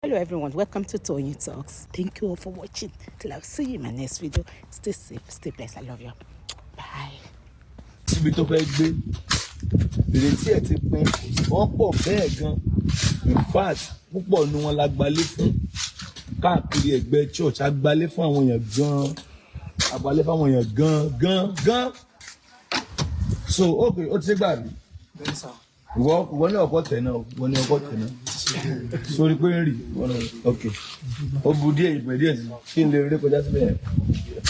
Hello everyone, welcome to Tony Talks. Thank you all for watching. Till I'll see you in my next video. Stay safe, stay blessed. I love you. Bye. Ibi tó fẹ́ gbé ìrètí ẹ̀ ti pin wọ́n pọ̀ bẹ́ẹ̀ gan. In fact púpọ̀ ni wọ́n lágbálé fún káàkiri ẹgbẹ́ church agbálé fún àwọn èèyàn gan agbálé fún àwọn èèyàn gan. So okay ó ti ṣe gbà mí ìwọ ní ọkọ tẹ̀ náà wọ́n ní ọkọ tẹ̀ náà sórí pé ń rì wọ́n náà okay ó bu díẹ̀ ìpè díẹ̀ sí kí n lè rí kọjá síbẹ̀ yẹn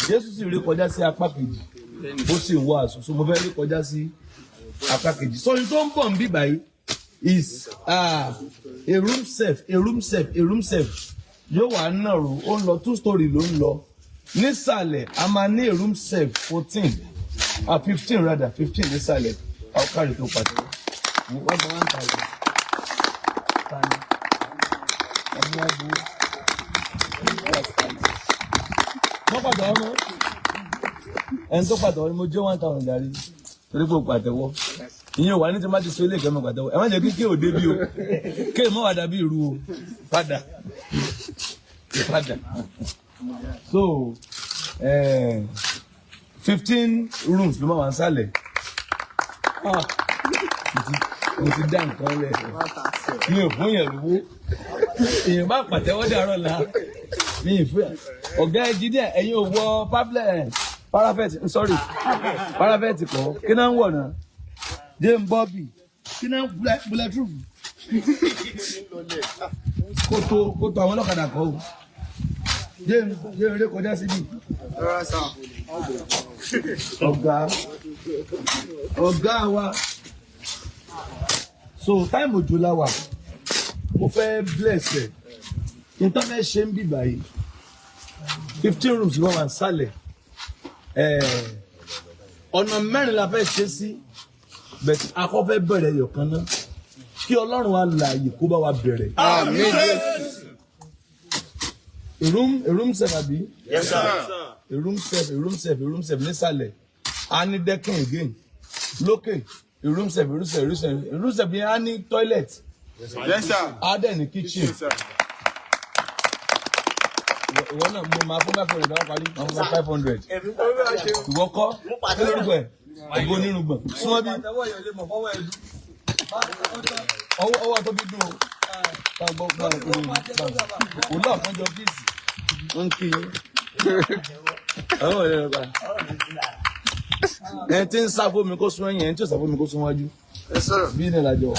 Jésù sì rí kọjá sí apá kejì ó sì ń wá aṣọ so mo fẹ́ rí kọjá sí apá kejì so ní tó ń bọ̀ ń bí báyìí is a room self yóò wá náà rò ó ń lọ 2 story ló ń lọ nísàlẹ̀ a máa ní a room self 15 rather 15 nísàlẹ̀ àwọn kárí tó pàdé wọ́n bá 1,000 tani ẹni ẹgbẹ́ wọ́n pàdé ọmọ ẹni tó pàtẹ́wọ́ ni mo jẹ́ 1,000 darí torí pé o pàtẹ́wọ́ ìyẹn ò wá ní tí má ti so ilé ìkẹ́mọ̀ pàtẹ́wọ́ ẹ má jẹ́ kí òde bí o kéè mọ́ wà dàbí ìrù o padà so 15 rooms ló máa wà ń sálẹ̀ mo ti dá nǹkan lẹ̀ mi ò fún yẹn lówó èèyàn bá pàtẹ́wọ́ dàrọ̀ la mi ì fún ọ̀gá ẹ̀jí díẹ̀ ẹ̀yin ò wọ parapet kọ́ kí náà ń wọ̀ náà Jane Bobby kí náà ń bulletproof kótó àwọn ọlọ́kadà kọ́ o Jane eré kọjá síbi ọ̀gá wa so time òjò la wà mo fẹ́ bless ẹ̀ nítorí ṣe ń bì báyìí 15 rooms ló wà ń sálẹ̀ ọ̀nà mẹ́rin la fẹ́ ṣe sí but akọ́ fẹ́ bẹ̀rẹ̀ yọ̀kan náà kí Ọlọ́run alààyè kó bá wa bẹ̀rẹ̀. Àmín. A room serve àbí? Yes sir. A room serve nísàlẹ̀ a ní decking again lókè a room serve yẹn a ní toilet. Yes sir. A dẹ̀ ní kitchen. Yes sir. Ìwọ náà mo máa fún 500 náà parí àwọn 500. Ìwọ kọ́ kí lórúkọ ẹ̀ ògbó nínú gbọ̀n. Súnmọ́ bí ọwọ́ tó bí dùn o. Òun náà fún jọ bíìsì. Ó ń kí yín. Àwọn ọ̀rẹ́ rẹ̀ bá. Ẹ ti ń sáfó mi kó sún ẹ̀yìn ẹ̀ ń tí ò sáfó mi kó sún wájú. Bí ní ìlàjọ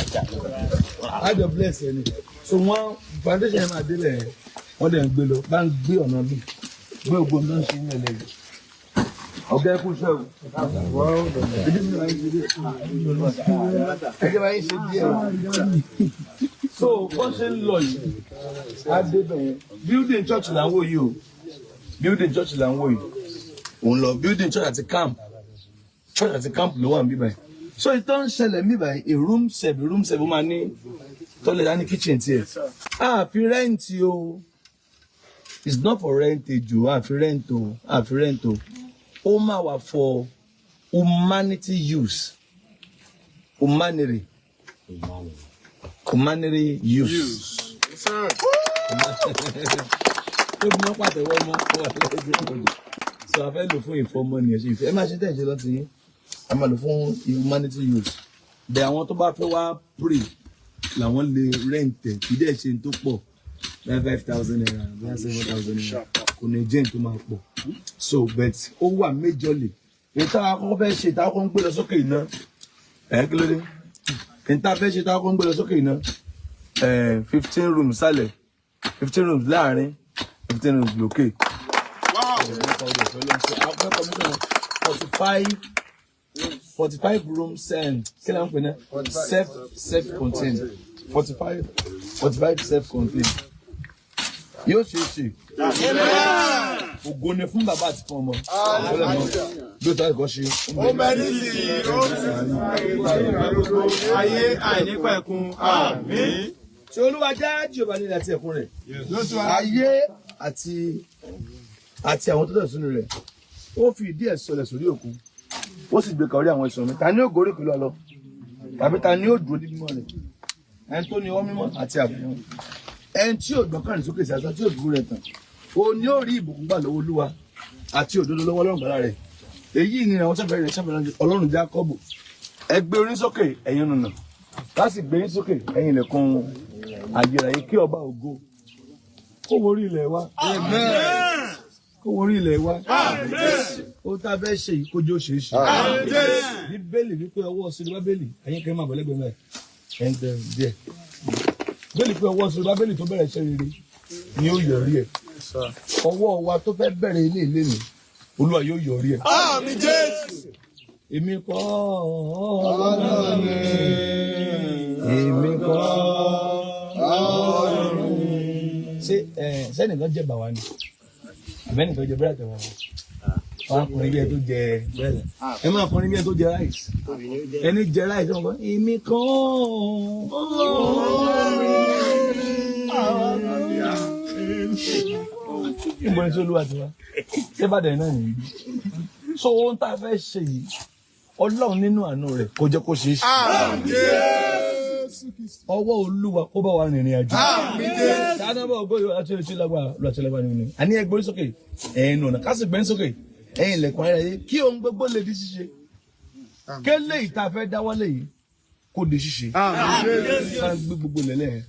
àjọ bless ẹni. So wọ́n foundation ẹ̀ máa délẹ̀ ẹ̀. Wọ́n dẹ̀ ń gbé lọ bá ń gbé ọ̀nà bí gbé ogun náà ṣe ní ẹlẹ́yìn ọ̀gá ẹkú ṣẹ́ o ẹgbẹ́ báyìí ṣe díẹ̀ so wọ́n ṣe ń lọ yìí adébẹ̀yẹn building church là ń wò yìí o building church là ń wò yìí òun lọ building church àti camp ló wà ń bí báyìí so ìtọ́ ń ṣẹlẹ̀ mí báyìí a room serve ó máa ní toilet á ní kitchen tiẹ̀ àfi rẹ́ǹtì o. It's not for rentage o, àfi rent o. Ó máa wà for humanity use. Humanity use. Yes, sir. Ó ní wọ́n pàtẹ́wọ́ mọ́ fún àtẹ́wọ́ so a fẹ́ lò fún ìfọmọ́ ni ẹ̀ṣẹ̀ ìfẹ́ ẹ máa ṣe tẹ̀sí lọ́tí yín a máa lò fún humanity use. Bẹ̀ àwọn tó bá fẹ́ wá pray làwọn lè rent ẹ̀ kì í dẹ̀ ṣe tó pọ̀. 5,000 naira, 7,000 naira. Kò ní jẹ́ tó máa pọ̀. So but ó wà majorly. Ìta akọ́kọ́ fẹ́ ṣe ìta akọ́kọ́ ń gbé lọ sókè iná. Kí ló dé? Ìta fẹ́ ṣe ìta akọ́kọ́ ń gbé lọ sókè iná. 15 rooms sálẹ̀, 15 rooms láàrin, 15 rooms lókè. Wow! 45 rooms kí ló ń pè náà? Self-contained. 45 self-contained. Yóò ṣe é ṣe. Ògo ni fún bàbá àti fún ọmọ. Bí o ta ẹ̀kọ́ ṣe. Ó mẹ́rin sí i, ó sì ayé àìnípẹ̀kun. Àmín. Tí Olúwa jẹ́ Jèhófà ní ilẹ̀ àti ẹ̀kún rẹ̀. Ayé àti àwọn tó tẹ̀ sínú rẹ̀. Ó fi ìdí ẹ̀ sọlẹ̀ sórí òkun. Ó sì gbé kọrí àwọn ìṣàn mi. Ta ni ó gorí ìpínlẹ̀ lọ? Tàbí ta ni ó dúró ní mímọ́ rẹ̀? Ẹni tó ní ọwọ́ mímọ́ àti àbùkù ẹni tí ò gbọ́kànlé sókè sí aṣọ tí ò dúró rẹ̀ tán o ní ó rí ìbùkún gbà lọ́wọ́ Olúwa àti òdodo lọ́wọ́ Ọlọ́run gbàlà rẹ̀ èyí ni àwọn sẹ́fẹ̀ẹ́ rẹ̀ sẹ́fẹ̀ẹ́ Ọlọ́run Jákọ́bù ẹ gbé orí sókè ẹ̀yin ọ̀nà láti gbé yín sókè ẹ̀yin ilẹ̀kùn ayérayé kí ọba ògo kó wọrí ilẹ̀ wa kó wọrí ilẹ̀ wa ó tá a fẹ́ ṣe yìí kójú ó ṣe é ṣe bíbélì wípé ọwọ́ sílẹ̀ bábélì ẹ̀yin kẹ́ máa bọ̀ lẹ́gbẹ̀ẹ́ mẹ́ẹ̀ ẹ̀ ń tẹ̀ díẹ̀ bíbélì pé ọwọ́ sílẹ̀ bábélì tó bẹ̀rẹ̀ iṣẹ́ rere ni ó yọrí ẹ̀ ọwọ́ wa tó fẹ́ bẹ̀rẹ̀ ilé ilé mi Olúwa yóò yọrí ẹ̀. Àmín Jésù. Èmi kọ́ Ọlọ́run èmi kọ́ Ọlọ́run. Ṣé sẹ́nìkan jẹ bàwá ni àbẹ́nìkan jẹ bẹ́rẹ̀ tẹ̀wá wọn kùnrin bí ẹ tó jẹ bẹ́rẹ̀ ẹ máa kùnrin bí ẹ tó jẹ ráìsì ẹni jẹ ráìsì wọn kọ́ èmi kọ́ ìbọn ní sólúwà tiwa ṣé bàdàn náà nìyí so ohun tá a fẹ́ ṣe yìí Ọlọ́run nínú àánú rẹ̀ kó jẹ́ kó ṣe é ṣe. Ọwọ́ Olúwa kó bá wa rìnrìn àjò. Dáadáa bá ògbó yóò láti ṣe lágbára láti lágbára nínú. Àní ẹ gbórí sókè ẹ̀yin ọ̀nà ká sì gbẹ́ sókè ẹ̀yin ilẹ̀kùn ayẹyẹ kí ohun gbogbo lè di ṣíṣe. Kélé ìta fẹ́ dáwọ́lé yìí kó di ṣíṣe. Ká gbé gbogbo lẹ́lẹ́ yẹn.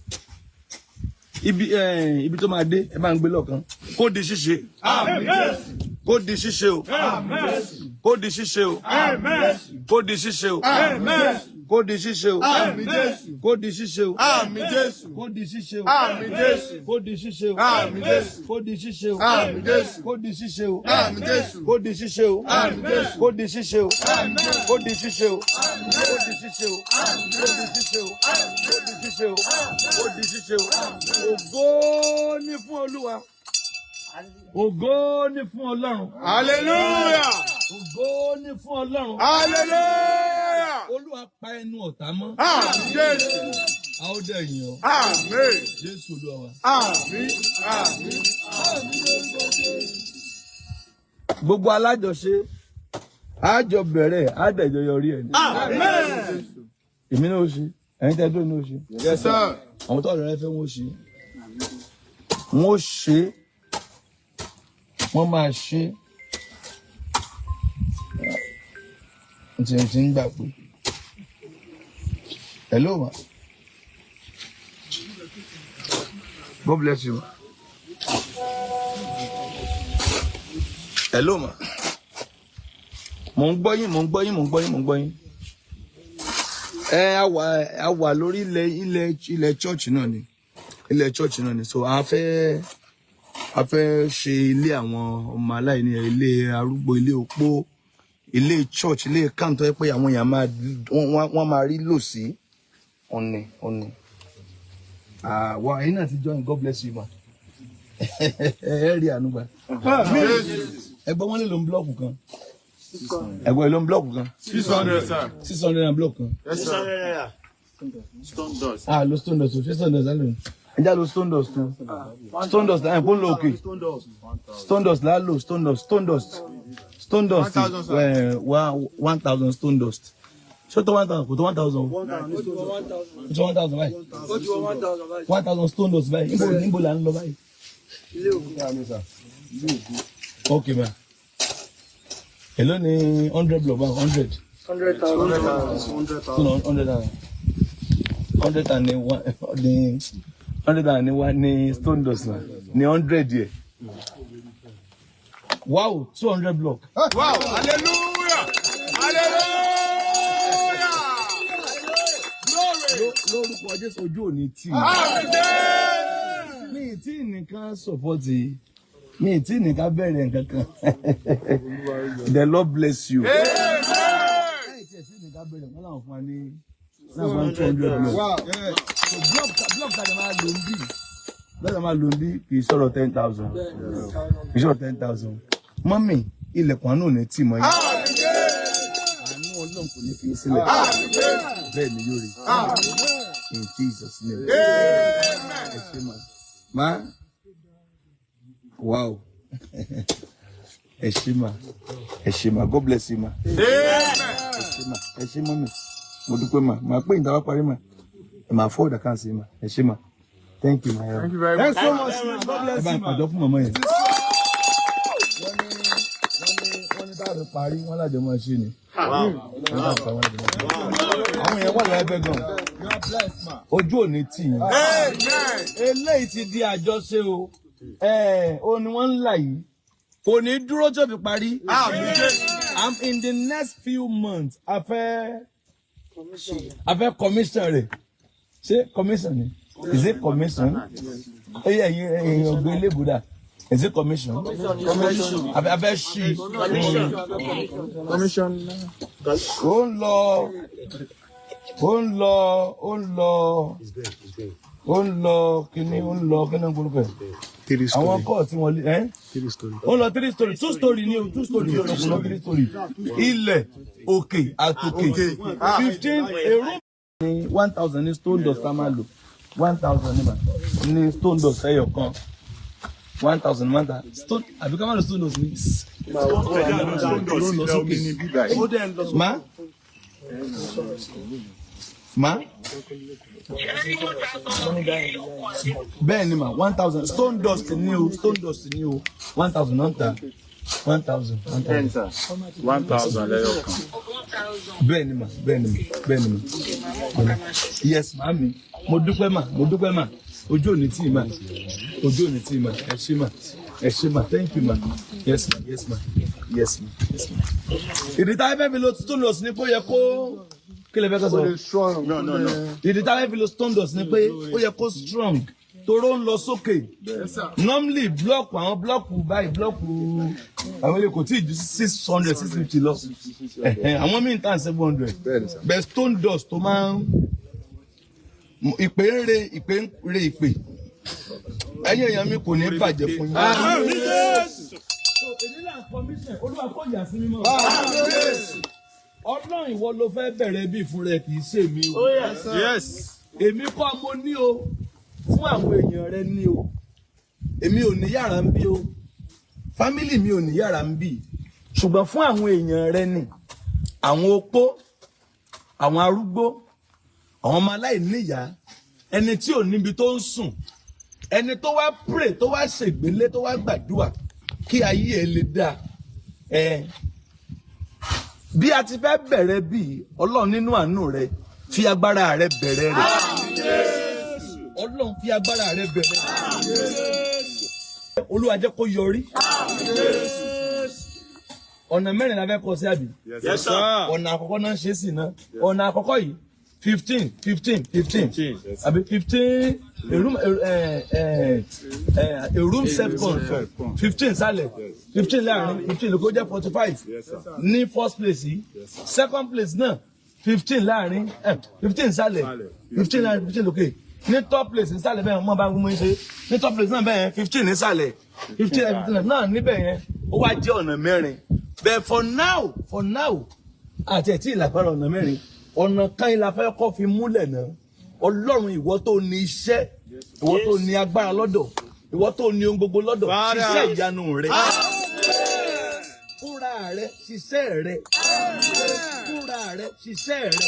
Ibi tó máa dé ẹ bá ń gbé lọ́kàn kó di ṣíṣe. Kó di ṣíṣe o. Kó di ṣíṣe o. Kó di ṣíṣe o. Kó di ṣíṣe o. Kó di ṣíṣe o. Kó di ṣíṣe o. Kó di ṣíṣe o. Kó di ṣíṣe o. Kó di ṣíṣe o. Kó di ṣíṣe o. Kó di ṣíṣe o. Kó di ṣíṣe o. Kó di ṣíṣe o. Kó di ṣíṣe o. Kó di ṣíṣe o. Kó di ṣíṣe o. Kó di ṣíṣe o. Ògo ni fún Olúwa. Ògo ni fún Ọlọ́run. Hallelujah. Ògo ni fún Ọlọ́run. Hallelujah. Olúwa pa ẹnu ọ̀tá mọ́. Àmín. A ó dẹ̀ yìn ọ́. Àmín. Jésù Olúwa wa. Àmín. Àmín. Gbogbo alájọṣe àjọ bẹ̀rẹ̀ àdẹ̀jọ yọrí ẹ̀ ní. Àmín. Èmi náà ó ṣe ẹ̀yin tẹ́ tó ní ó ṣe. Yes sir. Àwọn tó ọ̀rọ̀ rẹ fẹ́ wọ́n ṣe. Wọ́n ṣe. Wọ́n máa ṣe. Ǹtí ń gbà pé. Hello ma. God bless you. Hello ma. Mo ń gbọ́ yín. A wà lórí ilẹ̀ church náà ni. Ilẹ̀ church náà ni. So a fẹ́ ṣe ilé àwọn ọmọ aláìní, ilé arúgbó, ilé opó, ilé church, ilé camp tó yẹ pé àwọn èèyàn wọ́n máa rí lò sí ọ̀nì. Wà ẹ̀yin náà ti join, God bless you ma. Ẹ rí àánú gbà. Ẹgbọ́n wọn lè lo blọọkù kan. Ẹgbọ́n ẹ lo blọọkù kan. 600 sir. 600 na blọọkù kan. Yes sir. Stone dust. Lo stone dust. Stone dust lalo. Ẹja lo stone dust kan. Stone dust la ẹ̀pọ̀ ń lo òkè. Stone dust la lo stone dust. 1,000 stone dust. Ṣé tó 1,000 kò tó 1,000? Kò tó 1,000 báyìí. 1,000 stone dust báyìí. Níbo là ń lọ báyìí? Ilé ògùn. Okay ma. Èló ni 100 block báyìí? 100. 100,000 ni stone dust na ni 100 yẹ. Wow, 200 block. Wow, hallelujah, hallelujah. Lórúkọ Jésù ojú òní tì. Mi tí nìkan sọ̀pọ̀tì, mi tí nìkan bẹ̀rẹ̀ nǹkan kan. The Lord bless you. Láì tí ẹ̀ tí nìkan bẹ̀rẹ̀ wọ́n láwọn fún wa ní 200 block. So block tàbí máa lò ń bí kì í sọ̀rọ̀ 10,000. Kì í sọ̀rọ̀ 10,000. Mọ́mì ilẹ̀kùn àánú ní tì mọ́ yín. Àánú Ọlọ́run kò ní fi sílẹ̀. Bẹ́ẹ̀ ni yóò rí. In Jesus' name. Ẹ ṣé ma. Wow. Ẹ ṣé ma. God bless you ma. Ẹ ṣé mọ́mì. Mo dúpẹ́ ma. Màá pè ní tàwa parí ma. Ẹ máa fọ́ ọ̀dà kan sí ma. Ẹ ṣé ma. Thank you, man. Thank you very much. Thanks so much. God bless you, man. Àjọ fún màmá yẹn. Wọ́n ní táwọn parí wọ́n lájọ máa ṣe ni. Àwọn èèyàn wà lọ́wọ́ ẹgbẹ́ gan. Ojú ò ní tì yín. Eléyìí ti di àjọṣe o. O ni wọ́n ń là yìí. Kò ní dúró tó fi parí. I'm in the next few months. A fẹ́ commission rẹ̀. Ṣé commission ni? Is it commission? Ẹ̀yin ọ̀gbìn ilé Buddha. Is it commission? Commission. I fẹ́ ṣí. Commission. Ó ń lọ kíní gbólógbé. Àwọn kọ́ tí wọ́n lé ó lọ 3 story 2 story ni o 2 story yóò lọ 3 story. Ilẹ̀ òkè àtòkè 15 èrò ní 1000 ní stone dust tá máa lò 1000 ní stone dust ẹyọ kan 1000 stone àbí ká má lọ stone dust ní. Ma? Bẹ́ẹ̀ ni ma 1000 stone dust ni o 1000 náà ta 1000. 1000 lẹ́yọ̀ kan. Bẹ́ẹ̀ ni ma. Yes ma mi mo dúpẹ́ ma ojú òní tí ma ẹ ṣé ma thank you ma yes ma. Ìdí táyé fẹ́ fi lo stone dust ni pé ó yẹ kó kí lè fẹ́ kọ́ sọ. Ìdí táyé fi lo stone dust ni pé ó yẹ kó strong toró ń lọ sókè. Normally àwọn blọọkù báyìí àwọn ilé kò tí ì ju 600 650 lọ. Àwọn míì ń tàn 700 but stone dust tó máa ń ìpè ń re ìpè ẹ̀yin èèyàn mi kò ní bàjẹ́ fún yín. Olúwa kò yà sí mímọ́. Ọlọ́run ìwọ ló fẹ́ bẹ̀rẹ̀ bí fún rẹ kì í ṣe mi o. Èmi kọ́ mo ní o fún àwọn èèyàn rẹ ní o. Èmi ò ní yàrá ń bí o. Fámílì mi ò ní yàrá ń bí. Ṣùgbọ́n fún àwọn èèyàn rẹ ní àwọn opó, àwọn arúgbó, àwọn ọmọ aláìníyàá, ẹni tí ò níbi tó ń sùn, ẹni tó wá pray tó wá ṣègbélé tó wá gbàdúrà kí ayé ẹ lè dáa. Bí a ti fẹ́ bẹ̀rẹ̀ bí Ọlọ́run nínú àánú rẹ̀ fi agbára rẹ̀ bẹ̀rẹ̀ rẹ̀. Ọlọ́run fi agbára rẹ̀ bẹ̀rẹ̀ rẹ̀. Olúwa jẹ́ kó yọrí. Ọ̀nà mẹ́rin la fẹ́ kọ sí àbí. Ọ̀nà àkọ́kọ́ náà ṣe sí náà. Ọ̀nà àkọ́kọ́ yìí 15 àbí 15 a room self control 15 sálẹ̀ 15 láàrin 15 lóko jẹ́ 45 ní first place yìí second place náà 15 láàrin 15 sálẹ̀ 15 láàrin 15 lókè ní top place nísàlẹ̀ bẹ́ẹ̀ ọmọ bá ń gbọ́n ṣe ní top place náà bẹ́ẹ̀ 15 nísàlẹ̀ 15 náà níbẹ̀ yẹn ó wá jẹ́ ọ̀nà mẹ́rin but for now àti ẹ̀tí ìlàpàrọ̀ ọ̀nà mẹ́rin ọ̀nà kan ìlà fẹ́ kọ́ fi múlẹ̀ náà Ọlọ́run ìwọ tó ní iṣẹ́ ìwọ tó ní agbára lọ́dọ̀ ìwọ tó ní ohun gbogbo lọ́dọ̀ ṣiṣẹ́ ìyanu rẹ fúnra rẹ ṣiṣẹ́ rẹ fúnra rẹ ṣiṣẹ́ rẹ.